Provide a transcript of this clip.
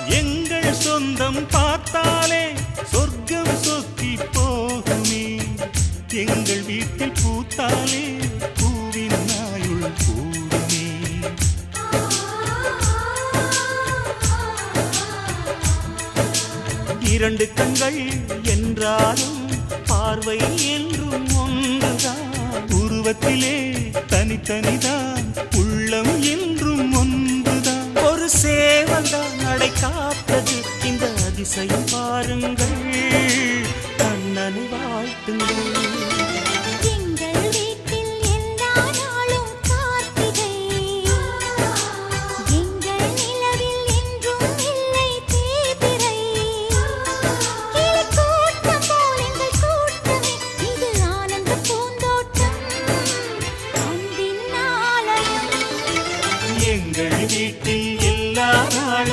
எங்கள் சொந்தம் பார்த்தாலே சொர்க்கம் சொத்தி போகுமே. எங்கள் வீட்டில் பூத்தாலே பூவின் நாயுள் கூடுமே. இரண்டு கண்கள் என்றாலும் பார்வை என்றும் ஒன்றுதான். உருவத்திலே தனித்தனிதான், உள்ளம் என்றும் ஒன்றுதான். ஒரு சேவல்தான் நடை காத்தது, இந்த அதிசயம் பாருங்கள். கண்ணனை வாழ்த்துங்கள்.